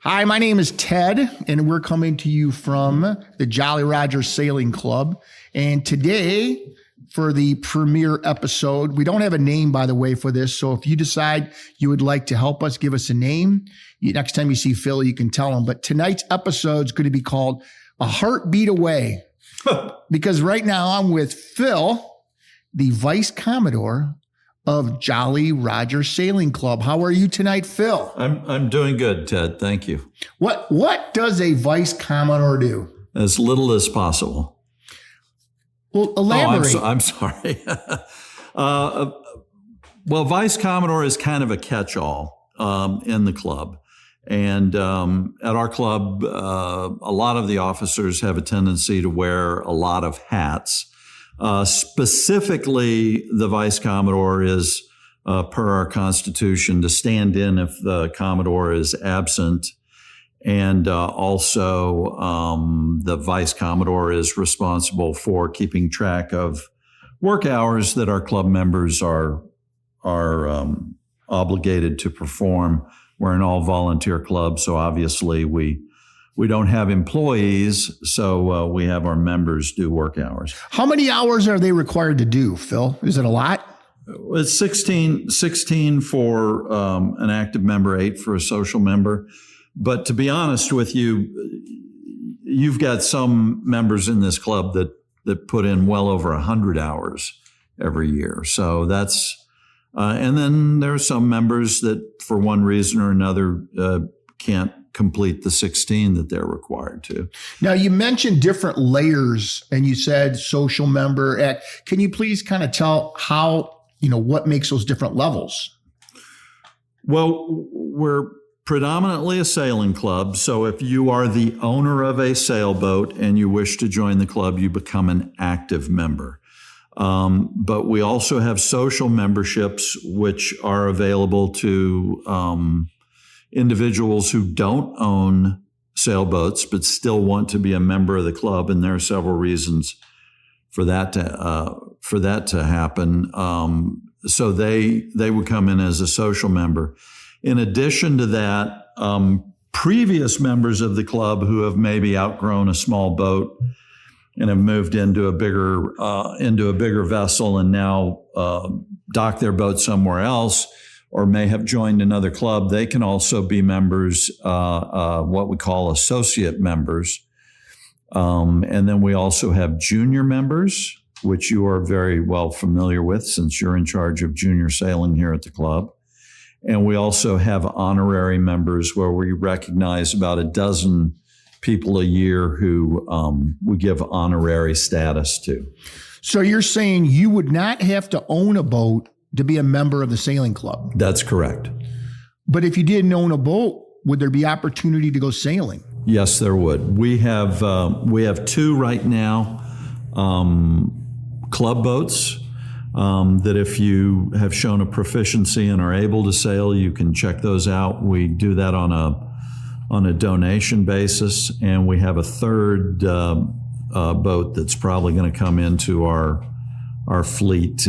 Hi, my name is Ted, and we're coming to you from the Jolly Roger Sailing Club. And today, for the premiere episode, we don't have a name, by the way, for this. So if you decide you would like to help us, give us a name. Next time you see Phil, you can tell him. But tonight's episode is going to be called A Heartbeat Away. Because right now I'm with Phil, the Vice Commodore of Jolly Roger Sailing Club. How are you tonight, Phil? I'm doing good, Ted. Thank you. What does a Vice Commodore do? As little as possible. Well, elaborate. I'm sorry. Well, Vice Commodore is kind of a catch-all in the club. And at our club, a lot of the officers have a tendency to wear a lot of hats. Specifically, the Vice Commodore is, per our Constitution, to stand in if the Commodore is absent. And also, the Vice Commodore is responsible for keeping track of work hours that our club members are obligated to perform. We're an all-volunteer club, so obviously we don't have employees, so we have our members do work hours. How many hours are they required to do, Phil? Is it a lot? It's 16 for an active member, 8 for a social member. But to be honest with you, you've got some members in this club that put in well over 100 hours every year. So that's, and then there are some members that for one reason or another can't complete the 16 that they're required to. Now, you mentioned different layers and you said social member. Can you please kind of tell how, what makes those different levels? Well, we're predominantly a sailing club. So if you are the owner of a sailboat and you wish to join the club, you become an active member. But we also have social memberships, which are available to individuals who don't own sailboats but still want to be a member of the club, and there are several reasons for that to happen. So they would come in as a social member. In addition to that, previous members of the club who have maybe outgrown a small boat and have moved into a bigger vessel and now dock their boat somewhere else, or may have joined another club, they can also be members, what we call associate members. And then we also have junior members, which you are very well familiar with since you're in charge of junior sailing here at the club. And we also have honorary members where we recognize about a dozen people a year who we give honorary status to. So you're saying you would not have to own a boat to be a member of the sailing club? That's correct. But if you didn't own a boat, would there be opportunity to go sailing? Yes, there would. We have 2 right now, club boats that if you have shown a proficiency and are able to sail, you can check those out. We do that on a donation basis, and we have a third boat that's probably going to come into our fleet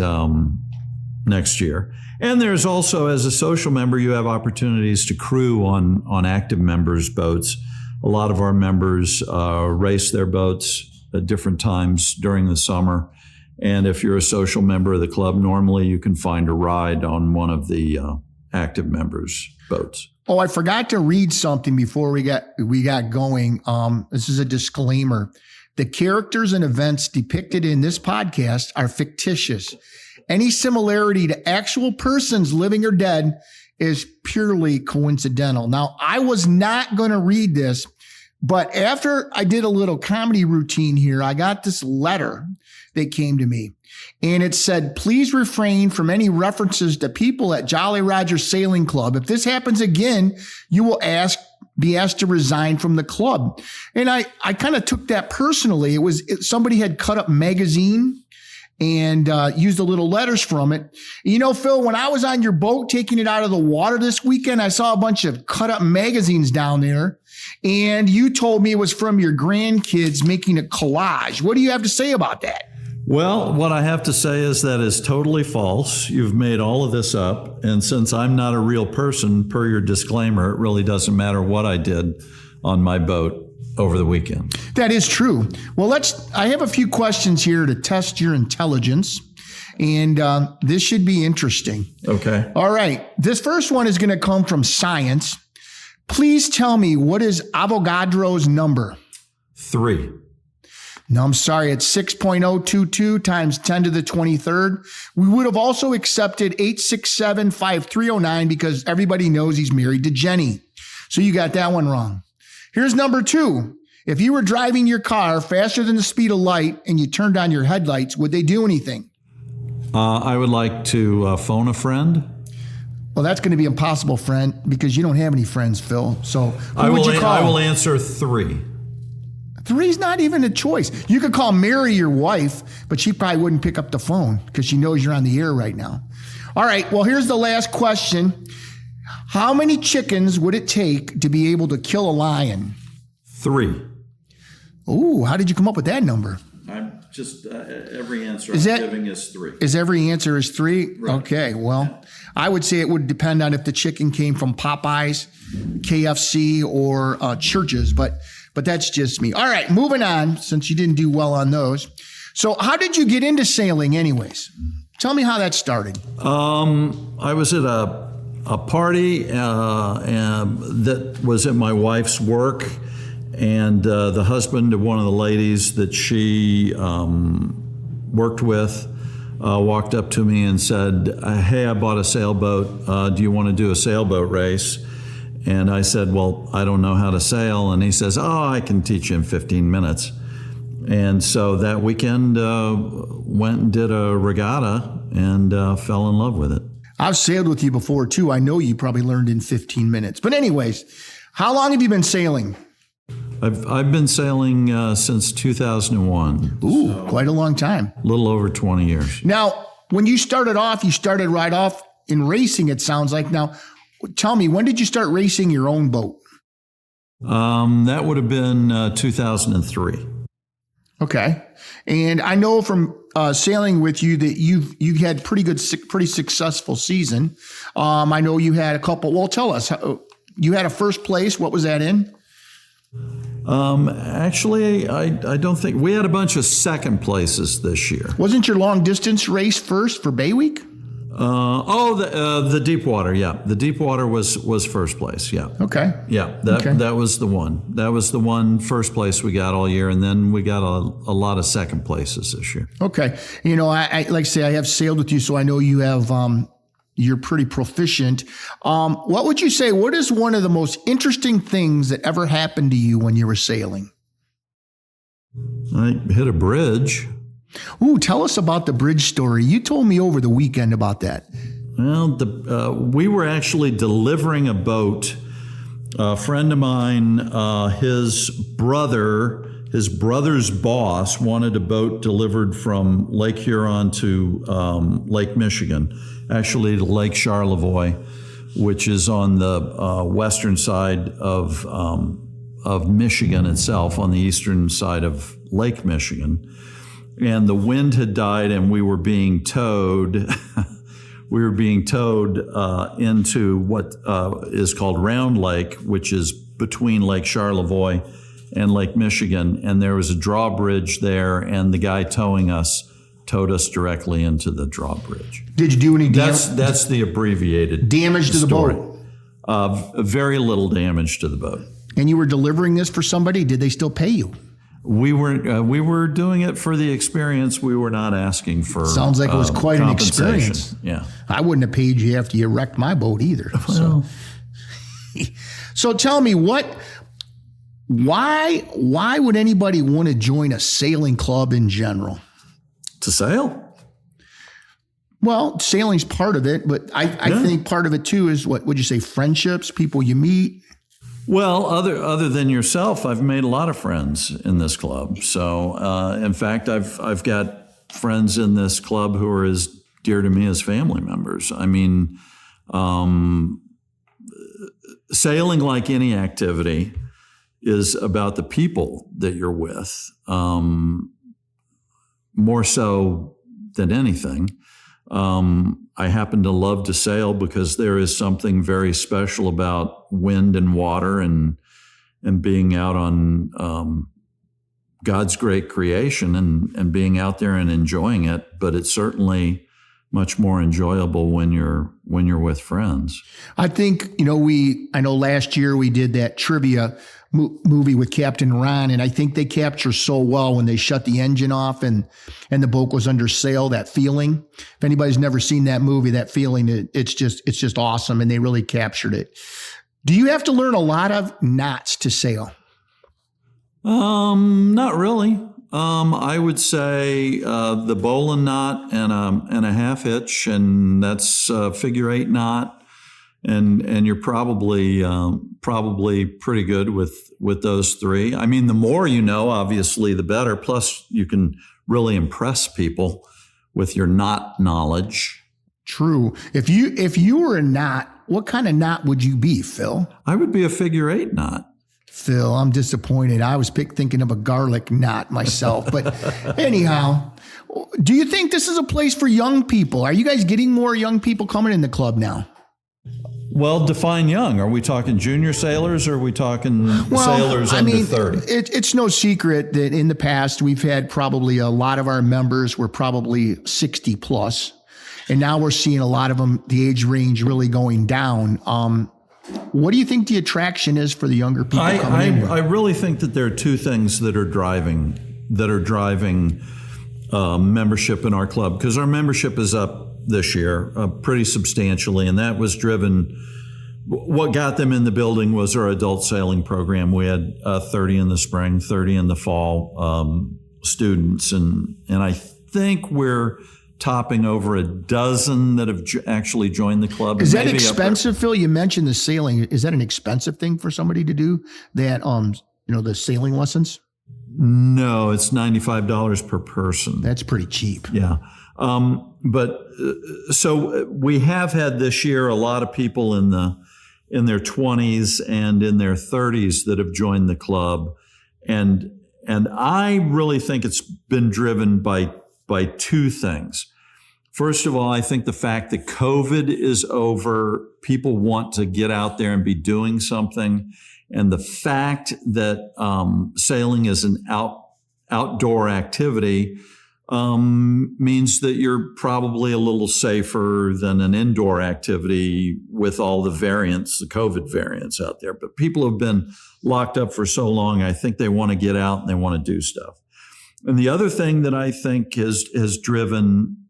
next year. And there's also, as a social member, you have opportunities to crew on active members' boats. A lot of our members race their boats at different times during the summer. And if you're a social member of the club, normally you can find a ride on one of the active members' boats. Oh, I forgot to read something before we got going. This is a disclaimer. The characters and events depicted in this podcast are fictitious. Any similarity to actual persons, living or dead, is purely coincidental. Now, I was not going to read this, but after I did a little comedy routine here, I got this letter that came to me. And it said, please refrain from any references to people at Jolly Roger Sailing Club. If this happens again, you will be asked to resign from the club. And I kind of took that personally. Somebody had cut up magazine and used the little letters from it. Phil, when I was on your boat taking it out of the water this weekend, I saw a bunch of cut up magazines down there. And you told me it was from your grandkids making a collage. What do you have to say about that? Well, what I have to say is that is totally false. You've made all of this up. And since I'm not a real person, per your disclaimer, it really doesn't matter what I did on my boat over the weekend. That is true. Well, I have a few questions here to test your intelligence, and this should be interesting. Okay. All right. This first one is going to come from science. Please tell me, what is Avogadro's number? 3. No, I'm sorry. It's 6.022 times 10 to the 23rd. We would have also accepted 8675309 because everybody knows he's married to Jenny. So you got that one wrong. Here's number 2. If you were driving your car faster than the speed of light and you turned on your headlights, would they do anything? I would like to phone a friend. Well, that's going to be impossible, friend, because you don't have any friends, Phil. So who would you call? I will answer 3. 3's not even a choice. You could call Mary your wife, but she probably wouldn't pick up the phone because she knows you're on the air right now. All right, well, here's the last question. How many chickens would it take to be able to kill a lion? 3. Ooh, how did you come up with that number? I'm just, every answer giving is 3. Is every answer is 3? Right. Okay, well, I would say it would depend on if the chicken came from Popeyes, KFC, or Church's, but that's just me. All right, moving on, since you didn't do well on those. So how did you get into sailing anyways? Tell me how that started. I was at a party that was at my wife's work, and the husband of one of the ladies that she worked with walked up to me and said, hey, I bought a sailboat. Do you want to do a sailboat race? And I said, well, I don't know how to sail. And he says, oh, I can teach you in 15 minutes. And so that weekend went and did a regatta and fell in love with it. I've sailed with you before, too. I know you probably learned in 15 minutes. But anyways, how long have you been sailing? I've been sailing since 2001. Ooh, so quite a long time. A little over 20 years. Now, when you started right off in racing, it sounds like. Now, tell me, when did you start racing your own boat? That would have been 2003. Okay. And I know from sailing with you that you've had pretty successful season. I know you had a couple. Well, tell us. You had a first place. What was that in? Actually, I don't think we had a bunch of second places this year. Wasn't your long distance race first for Bay Week? The Deepwater, yeah. The Deepwater was first place, yeah. Okay. Yeah, that was the one. That was the one first place we got all year, and then we got a lot of second places this year. Okay. You know, I like I say, I have sailed with you, so I know you have, you're pretty proficient. What would you say, what is one of the most interesting things that ever happened to you when you were sailing? I hit a bridge. Ooh, tell us about the bridge story. You told me over the weekend about that. Well, we were actually delivering a boat. A friend of mine, his brother's boss wanted a boat delivered from Lake Huron to Lake Michigan, actually to Lake Charlevoix, which is on the western side of Michigan itself, on the eastern side of Lake Michigan. And the wind had died, and we were being towed. We were being towed into what is called Round Lake, which is between Lake Charlevoix and Lake Michigan. And there was a drawbridge there, and the guy towing us towed us directly into the drawbridge. Did you do any damage? That's the abbreviated damage to story. The boat? Very little damage to the boat. And you were delivering this for somebody? Did they still pay you? We were doing it for the experience. We were not asking for. Sounds like it was quite an experience. Yeah, I wouldn't have paid you after you wrecked my boat either. Well. So tell me why would anybody want to join a sailing club in general? To sail? Well, sailing's part of it, but I think part of it too is what would you say? Friendships, people you meet. Well, other than yourself, I've made a lot of friends in this club. So, in fact, I've got friends in this club who are as dear to me as family members. I mean, sailing, like any activity, is about the people that you're with. more so than anything. I happen to love to sail because there is something very special about wind and water and being out on God's great creation and being out there and enjoying it. But it's certainly much more enjoyable when you're with friends. I think, I know last year we did that trivia movie with Captain Ron, and I think they capture so well when they shut the engine off and the boat goes under sail, that feeling. If anybody's never seen that movie, that feeling, it's just awesome, and they really captured it. Do you have to learn a lot of knots to sail? Not really. I would say the bowline knot and a half hitch, and that's figure 8 knot. And you're probably pretty good with those 3. I mean, the more you know, obviously, the better. Plus, you can really impress people with your knot knowledge. True. If you were a knot, what kind of knot would you be, Phil? I would be a figure 8 knot. Phil, I'm disappointed. I was thinking of a garlic knot myself. But anyhow, do you think this is a place for young people? Are you guys getting more young people coming in the club now? Well, define young. Are we talking junior sailors or are we talking sailors under 30? It's no secret that in the past we've had probably a lot of our members were probably 60 plus. And now we're seeing a lot of them, the age range really going down. What do you think the attraction is for the younger people coming in? I really think that there are 2 things that are driving membership in our club, because our membership is up this year pretty substantially, and that was driven. What got them in the building was our adult sailing program. We had 30 in the spring, 30 in the fall students, and I think we're topping over a dozen that have actually joined the club. Is that expensive, Phil? You mentioned the sailing. Is that an expensive thing for somebody to do? That the sailing lessons? No, it's $95 per person. That's pretty cheap. Yeah. So we have had this year a lot of people in their 20s and in their 30s that have joined the club. And I really think it's been driven by 2 things. First of all, I think the fact that COVID is over, people want to get out there and be doing something. And the fact that sailing is an outdoor activity means that you're probably a little safer than an indoor activity with all the variants, the COVID variants out there. But people have been locked up for so long, I think they want to get out and they want to do stuff. And the other thing that I think has driven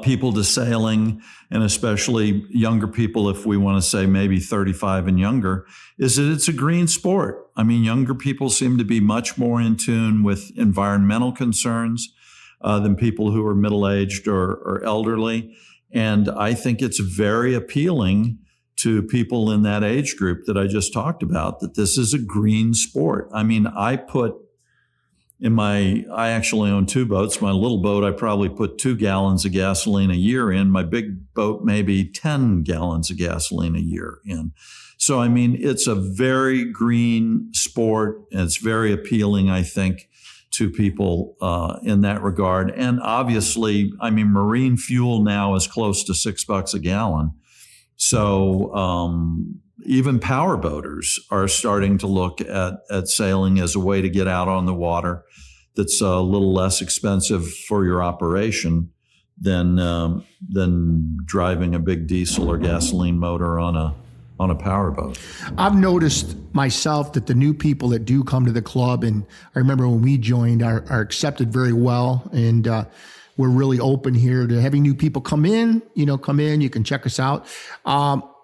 people to sailing, and especially younger people, if we want to say maybe 35 and younger, is that it's a green sport. I mean, younger people seem to be much more in tune with environmental concerns than people who are middle-aged or elderly. And I think it's very appealing to people in that age group that I just talked about, that this is a green sport. I mean, I actually own 2 boats. My little boat, I probably put 2 gallons of gasoline a year in. My big boat, maybe 10 gallons of gasoline a year in. So, I mean, it's a very green sport, and it's very appealing, I think, to people in that regard. And obviously, I mean, marine fuel now is close to $6 a gallon. So even power boaters are starting to look at sailing as a way to get out on the water that's a little less expensive for your operation than driving a big diesel or gasoline motor on a power boat. I've noticed myself that the new people that do come to the club, and I remember when we joined, are accepted very well, and we're really open here to having new people come in. You can check us out.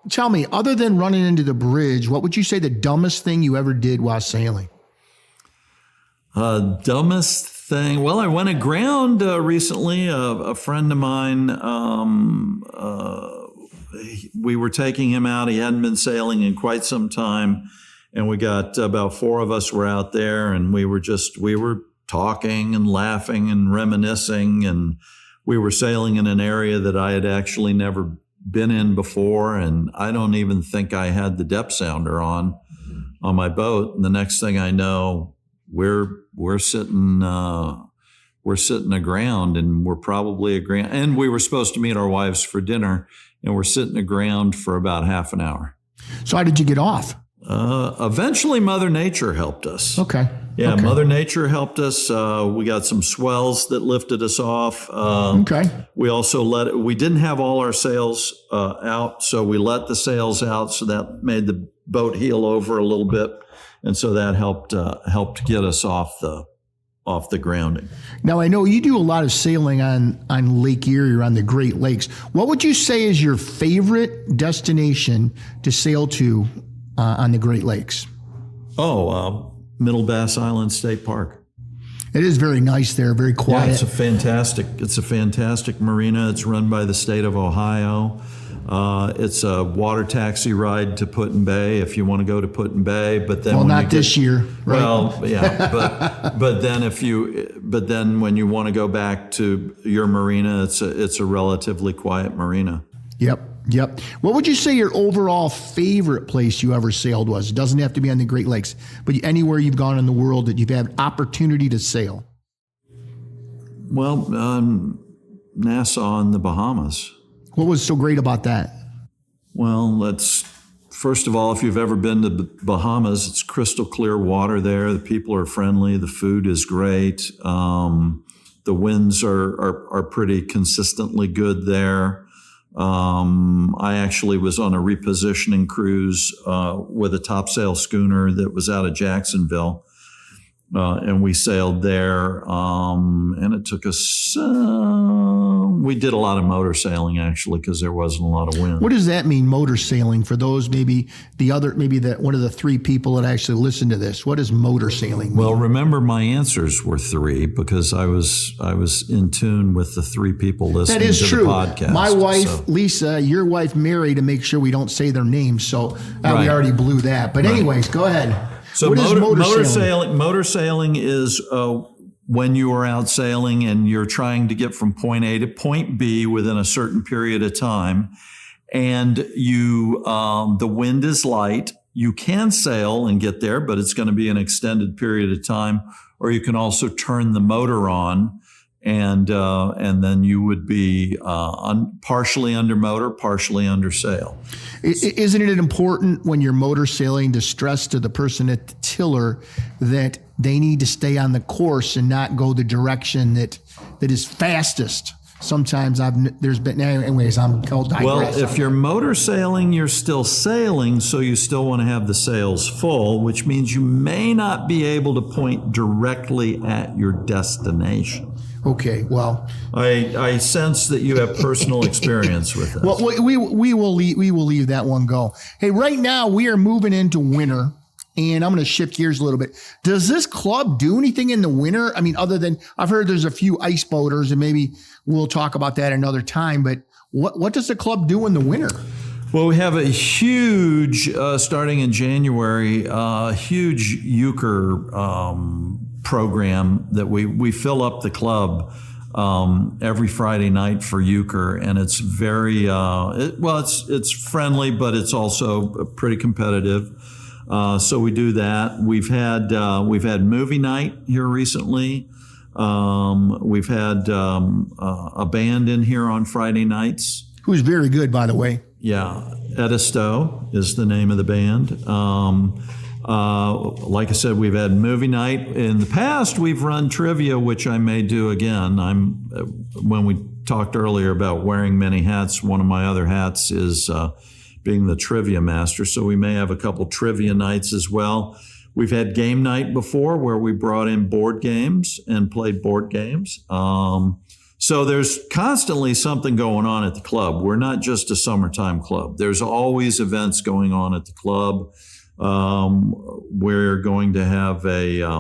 Tell me, other than running into the bridge, what would you say the dumbest thing you ever did while sailing? Dumbest thing? Well, I went aground recently. A friend of mine, we were taking him out. He hadn't been sailing in quite some time. And we got about 4 of us were out there, and we were talking and laughing and reminiscing. And we were sailing in an area that I had actually never been in before. And I don't even think I had the depth sounder on my boat. And the next thing I know, we're sitting we're sitting aground, and we're probably aground. And we were supposed to meet our wives for dinner, and we're sitting aground for about half an hour. So how did you get off? Eventually, Mother Nature helped us. Okay. Yeah, Okay. Mother Nature helped us. We got some swells that lifted us off. Okay. We also we didn't have all our sails out, so we let the sails out, so that made the boat heel over a little bit, and so that helped get us off the grounding. Now, I know you do a lot of sailing on Lake Erie or on the Great Lakes. What would you say is your favorite destination to sail to on the Great Lakes? Middle Bass Island State Park. It is very nice there, very quiet. Yeah, it's a fantastic marina. It's run by the state of Ohio. It's a water taxi ride to Put-in Bay if you want to go to Put-in Bay. But then not this year, right? Well, yeah, but then when you want to go back to your marina, it's a relatively quiet marina. Yep. What would you say your overall favorite place you ever sailed was? It doesn't have to be on the Great Lakes, but anywhere you've gone in the world that you've had opportunity to sail. Well, Nassau in the Bahamas. What was so great about that? Well, first of all, if you've ever been to the Bahamas, it's crystal clear water there. The people are friendly. The food is great. The winds are pretty consistently good there. I actually was on a repositioning cruise with a topsail schooner that was out of Jacksonville, and we sailed there, and it took us we did a lot of motor sailing, actually, because there wasn't a lot of wind. What does that mean, motor sailing? For those, maybe one of the three people that actually listen to this, what does motor sailing mean? Well, remember my answers were three because I was in tune with the three people listening that is to true. the podcast. My wife, Lisa, your wife, Mary, to make sure we don't say their names, so we already blew that. But anyways, go ahead. So what is motor sailing? Motor sailing is when you are out sailing and you're trying to get from point A to point B within a certain period of time, and the wind is light. You can sail and get there, but it's going to be an extended period of time. Or you can also turn the motor on, and then you would be partially under motor, partially under sail. Isn't it important when you're motor sailing to stress to the person at the tiller that they need to stay on the course and not go the direction that is fastest? Sometimes there's been, anyways, I'll digress. Well, if you're motor sailing, you're still sailing, so you still want to have the sails full, which means you may not be able to point directly at your destination. Okay, well, I sense that you have personal experience with this. Well, we will leave that one go. Hey, right now we are moving into winter, and I'm going to shift gears a little bit. Does this club do anything in the winter? I mean, other than I've heard there's a few ice boaters, and maybe we'll talk about that another time. But what does the club do in the winter? Well, we have a huge, starting in January, huge euchre program that we fill up the club every Friday night for euchre, and it's very it's friendly, but it's also pretty competitive. So we do that. We've had movie night here recently. We've had a band in here on Friday nights. Who's very good, by the way. Yeah, Edisto is the name of the band. Like I said, we've had movie night. In the past, we've run trivia, which I may do again. When we talked earlier about wearing many hats, one of my other hats is being the trivia master. So we may have a couple trivia nights as well. We've had game night before where we brought in board games and played board games. So there's constantly something going on at the club. We're not just a summertime club. There's always events going on at the club. We're going to have we're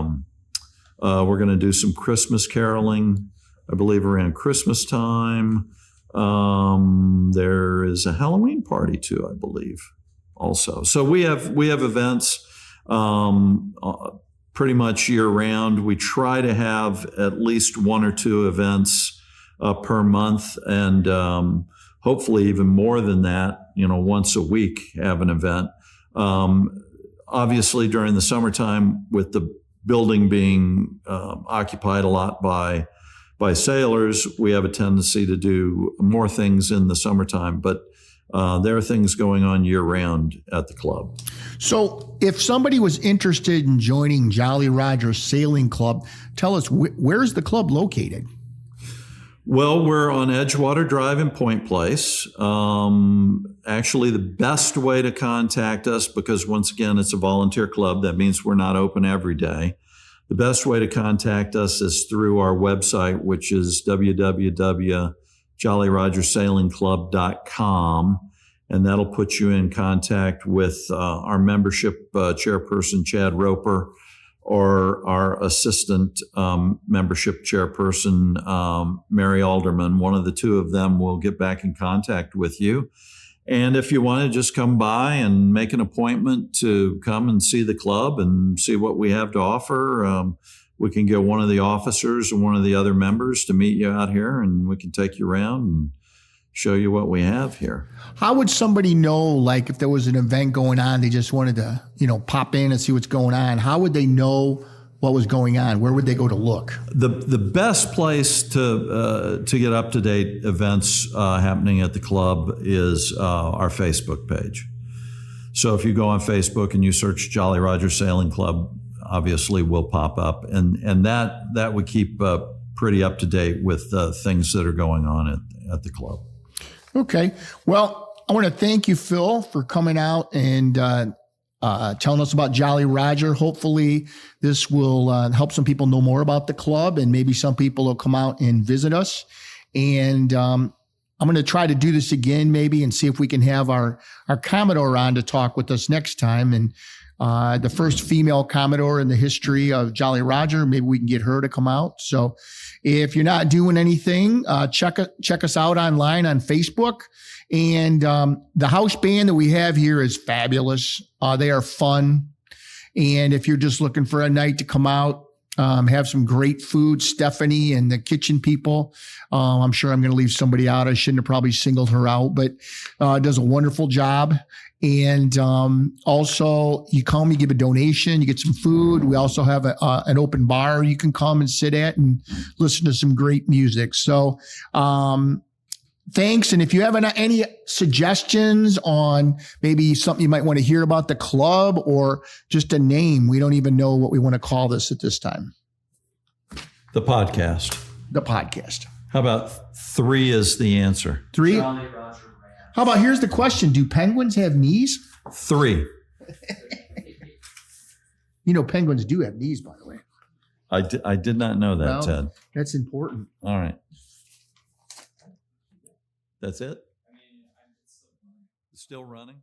going to do some Christmas caroling, I believe around Christmas time. There is a Halloween party too, I believe, also. So we have events pretty much year round. We try to have at least one or two events per month, and hopefully even more than that. Once a week have an event. Obviously, during the summertime, with the building being occupied a lot by by sailors, we have a tendency to do more things in the summertime, but there are things going on year-round at the club. So if somebody was interested in joining Jolly Roger Sailing Club, tell us, where's the club located? Well, we're on Edgewater Drive in Point Place. Actually, the best way to contact us, because once again, it's a volunteer club, that means we're not open every day. The best way to contact us is through our website, which is www.jollyrogersailingclub.com. And that'll put you in contact with our membership chairperson, Chad Roper, or our assistant membership chairperson, Mary Alderman. One of the two of them will get back in contact with you. And if you want to just come by and make an appointment to come and see the club and see what we have to offer, we can get one of the officers and one of the other members to meet you out here, and we can take you around and show you what we have here. How would somebody know, like if there was an event going on, they just wanted to, pop in and see what's going on? How would they know what was going on? Where would they go to look? The best place to get up-to-date events happening at the club is our Facebook page. So if you go on Facebook and you search Jolly Roger Sailing Club, obviously will pop up, and that would keep pretty up-to-date with things that are going on at the club. Okay. Well, I want to thank you, Phil, for coming out and telling us about Jolly Roger. Hopefully this will help some people know more about the club, and maybe some people will come out and visit us. And I'm going to try to do this again maybe and see if we can have our Commodore on to talk with us next time. And the first female Commodore in the history of Jolly Roger, maybe we can get her to come out. So if you're not doing anything, check us out online on Facebook. And the house band that we have here is fabulous. They are fun. And if you're just looking for a night to come out, have some great food, Stephanie and the kitchen people, I'm sure I'm going to leave somebody out. I shouldn't have probably singled her out, but does a wonderful job. And also, you come, you give a donation, you get some food. We also have an open bar you can come and sit at and listen to some great music. So thanks. And if you have any suggestions on maybe something you might want to hear about the club or just a name, we don't even know what we want to call this at this time. The podcast. The podcast. How about 3 is the answer? 3? How about, here's the question. Do penguins have knees? 3. Penguins do have knees, by the way. I did not know that, Well, Ted. That's important. All right. That's it? Still running?